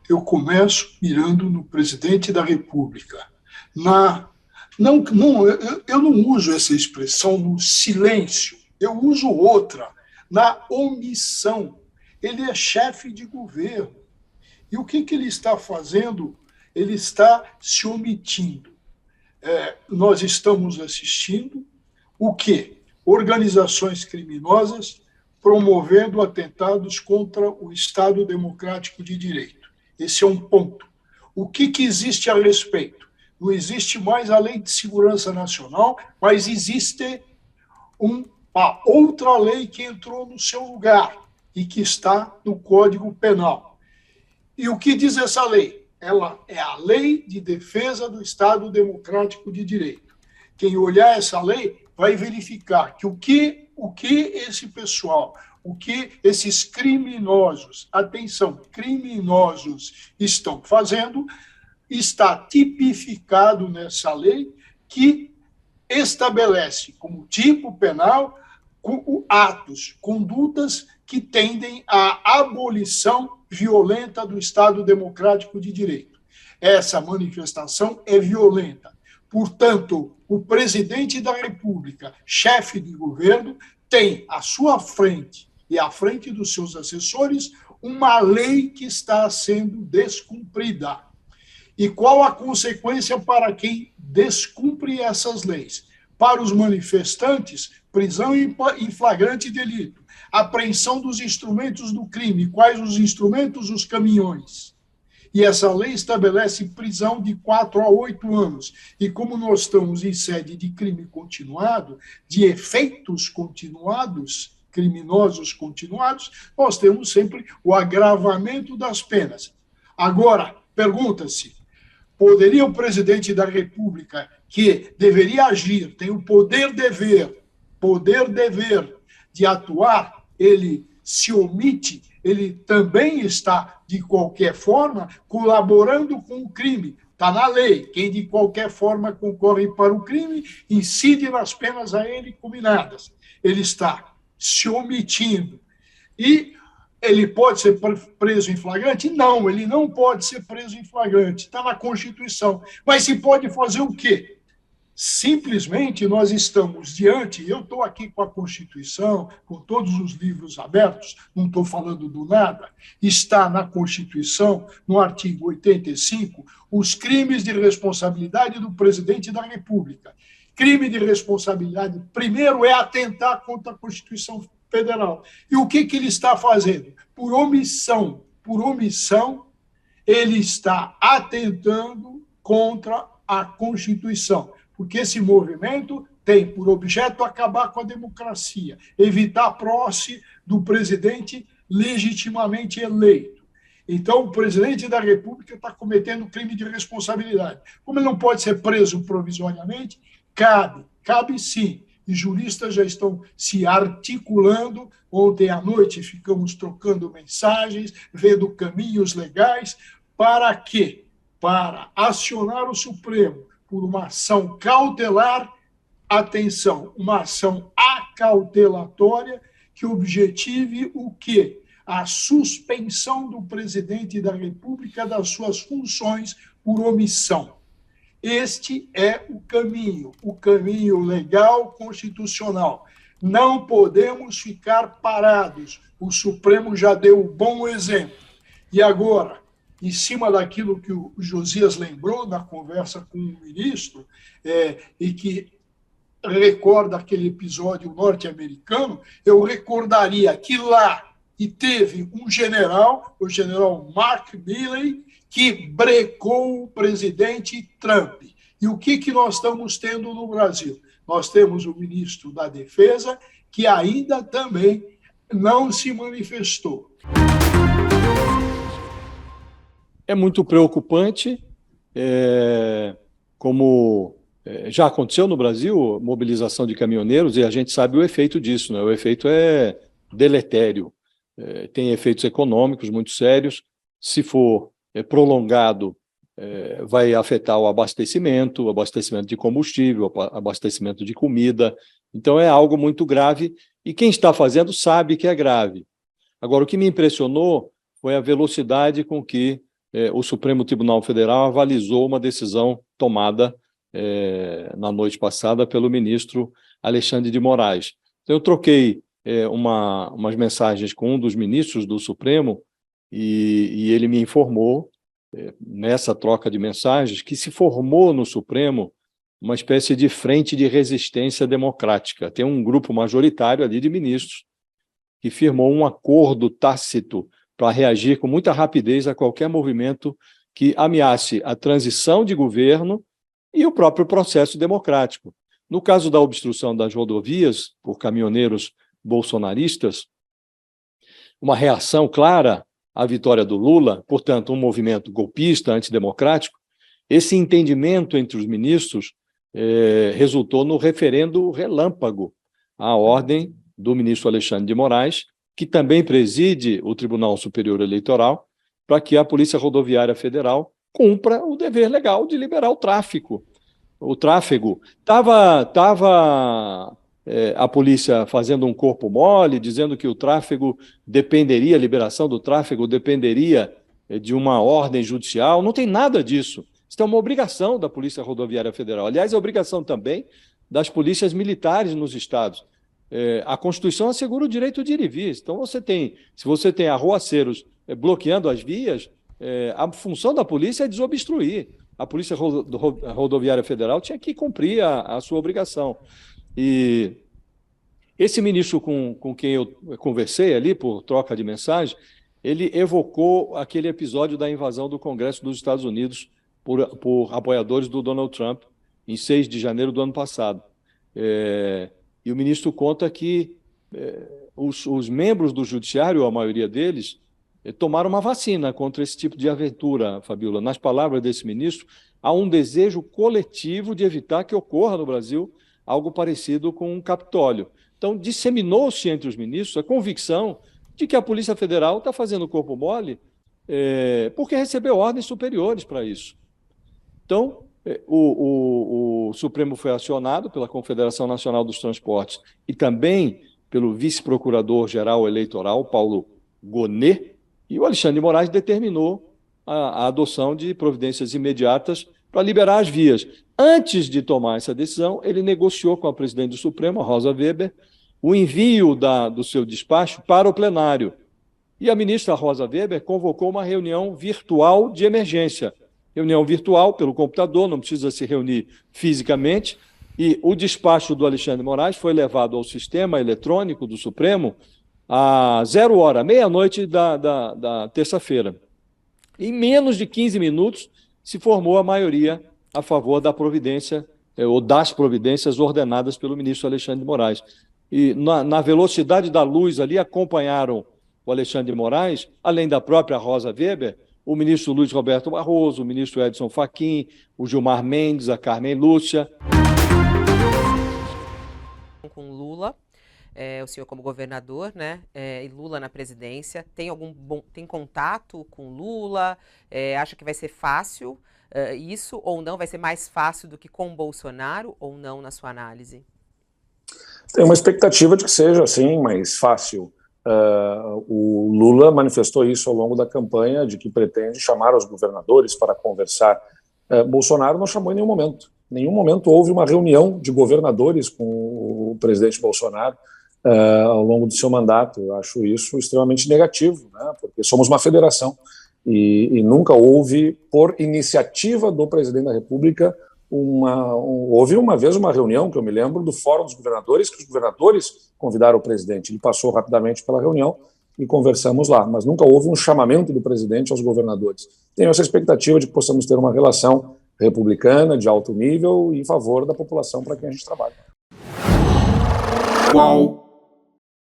eu começo mirando no presidente da República. Eu não uso essa expressão no silêncio, eu uso outra, na omissão. Ele é chefe de governo. E o que ele está fazendo? Ele está se omitindo. Nós estamos assistindo o quê? Organizações criminosas promovendo atentados contra o Estado Democrático de Direito. Esse é um ponto. O que existe a respeito? Não existe mais a Lei de Segurança Nacional, mas existe uma outra lei que entrou no seu lugar e que está no Código Penal. E o que diz essa lei? Ela é a Lei de Defesa do Estado Democrático de Direito. Quem olhar essa lei vai verificar que o que esse pessoal, o que esses criminosos, atenção, criminosos estão fazendo, está tipificado nessa lei que estabelece como tipo penal atos, condutas que tendem à abolição violenta do Estado Democrático de Direito. Essa manifestação é violenta. Portanto, o presidente da República, chefe de governo, tem à sua frente e à frente dos seus assessores uma lei que está sendo descumprida. E qual a consequência para quem descumpre essas leis? Para os manifestantes, prisão em flagrante delito, apreensão dos instrumentos do crime. Quais os instrumentos? Os caminhões. E essa lei estabelece prisão de 4 a 8 anos. E como nós estamos em sede de crime continuado, de efeitos continuados, criminosos continuados, nós temos sempre o agravamento das penas. Agora, pergunta-se, poderia o presidente da República, que deveria agir, tem o poder-dever de atuar, ele se omite, ele também está, de qualquer forma, colaborando com o crime. Está na lei. Quem, de qualquer forma, concorre para o crime, incide nas penas a ele combinadas. Ele está se omitindo. E ele pode ser preso em flagrante? Não, ele não pode ser preso em flagrante. Está na Constituição. Mas se pode fazer o quê? Simplesmente nós estamos diante, eu estou aqui com a Constituição, com todos os livros abertos, não estou falando do nada, está na Constituição, no artigo 85, os crimes de responsabilidade do presidente da República. Crime de responsabilidade, primeiro, é atentar contra a Constituição Federal. E o que ele está fazendo? Por omissão, ele está atentando contra a Constituição. Porque esse movimento tem por objeto acabar com a democracia, evitar a posse do presidente legitimamente eleito. Então, o presidente da República está cometendo crime de responsabilidade. Como ele não pode ser preso provisoriamente, cabe sim. E juristas já estão se articulando. Ontem à noite ficamos trocando mensagens, vendo caminhos legais. Para quê? Para acionar o Supremo por uma ação cautelar, atenção, uma ação acautelatória que objetive o quê? A suspensão do presidente da República das suas funções por omissão. Este é o caminho legal constitucional. Não podemos ficar parados. O Supremo já deu um bom exemplo. E agora, em cima daquilo que o Josias lembrou na conversa com o ministro, e que recorda aquele episódio norte-americano, eu recordaria que lá teve um general, o general Mark Milley, que brecou o presidente Trump. E o que nós estamos tendo no Brasil? Nós temos o ministro da Defesa, que ainda também não se manifestou. É muito preocupante, como já aconteceu no Brasil, mobilização de caminhoneiros, e a gente sabe o efeito disso, né? O efeito é deletério, tem efeitos econômicos muito sérios. Se for prolongado, vai afetar o abastecimento de combustível, abastecimento de comida. Então é algo muito grave, e quem está fazendo sabe que é grave. Agora, o que me impressionou foi a velocidade com que o Supremo Tribunal Federal avalizou uma decisão tomada na noite passada pelo ministro Alexandre de Moraes. Então, eu troquei umas mensagens com um dos ministros do Supremo e ele me informou, nessa troca de mensagens, que se formou no Supremo uma espécie de frente de resistência democrática. Tem um grupo majoritário ali de ministros que firmou um acordo tácito para reagir com muita rapidez a qualquer movimento que ameace a transição de governo e o próprio processo democrático. No caso da obstrução das rodovias por caminhoneiros bolsonaristas, uma reação clara à vitória do Lula, portanto, um movimento golpista, antidemocrático, esse entendimento entre os ministros resultou no referendo relâmpago à ordem do ministro Alexandre de Moraes, que também preside o Tribunal Superior Eleitoral, para que a Polícia Rodoviária Federal cumpra o dever legal de liberar o tráfego. Estava a polícia fazendo um corpo mole, dizendo que o tráfego dependeria, a liberação do tráfego dependeria de uma ordem judicial. Não tem nada disso. Isso é uma obrigação da Polícia Rodoviária Federal. Aliás, é obrigação também das polícias militares nos estados. A Constituição assegura o direito de ir e vir. Então, se você tem arruaceiros bloqueando as vias, a função da polícia é desobstruir. A Polícia Rodoviária Federal tinha que cumprir a sua obrigação. E esse ministro com quem eu conversei ali, por troca de mensagem, ele evocou aquele episódio da invasão do Congresso dos Estados Unidos por apoiadores do Donald Trump, em 6 de janeiro do ano passado. E o ministro conta que os membros do judiciário, a maioria deles, tomaram uma vacina contra esse tipo de aventura, Fabíola. Nas palavras desse ministro, há um desejo coletivo de evitar que ocorra no Brasil algo parecido com um Capitólio. Então, disseminou-se entre os ministros a convicção de que a Polícia Federal está fazendo corpo mole porque recebeu ordens superiores para isso. Então, o Supremo foi acionado pela Confederação Nacional dos Transportes e também pelo vice-procurador-geral eleitoral, Paulo Gonet, e o Alexandre de Moraes determinou a adoção de providências imediatas para liberar as vias. Antes de tomar essa decisão, ele negociou com a presidente do Supremo, a Rosa Weber, o envio do seu despacho para o plenário. E a ministra Rosa Weber convocou uma reunião virtual de emergência. Reunião virtual pelo computador, não precisa se reunir fisicamente, e o despacho do Alexandre de Moraes foi levado ao sistema eletrônico do Supremo a 0h, meia-noite da terça-feira. Em menos de 15 minutos, se formou a maioria a favor da providência, ou das providências ordenadas pelo ministro Alexandre de Moraes. E na velocidade da luz ali acompanharam o Alexandre de Moraes, além da própria Rosa Weber, o ministro Luiz Roberto Barroso, o ministro Edson Fachin, o Gilmar Mendes, a Carmen Lúcia. Com Lula, o senhor como governador, né, e Lula na presidência, tem contato com Lula? Acha que vai ser fácil isso ou não? Vai ser mais fácil do que com Bolsonaro ou não, na sua análise? Tem uma expectativa de que seja, assim, mais fácil. O Lula manifestou isso ao longo da campanha, de que pretende chamar os governadores para conversar. Bolsonaro não chamou em nenhum momento. Em nenhum momento houve uma reunião de governadores com o presidente Bolsonaro ao longo do seu mandato. Eu acho isso extremamente negativo, né, porque somos uma federação e nunca houve, por iniciativa do presidente da República, houve uma vez uma reunião, que eu me lembro, do Fórum dos Governadores, que os governadores convidaram o presidente. Ele passou rapidamente pela reunião e conversamos lá, mas nunca houve um chamamento do presidente aos governadores. Tenho essa expectativa de que possamos ter uma relação republicana, de alto nível, em favor da população para quem a gente trabalha. Qual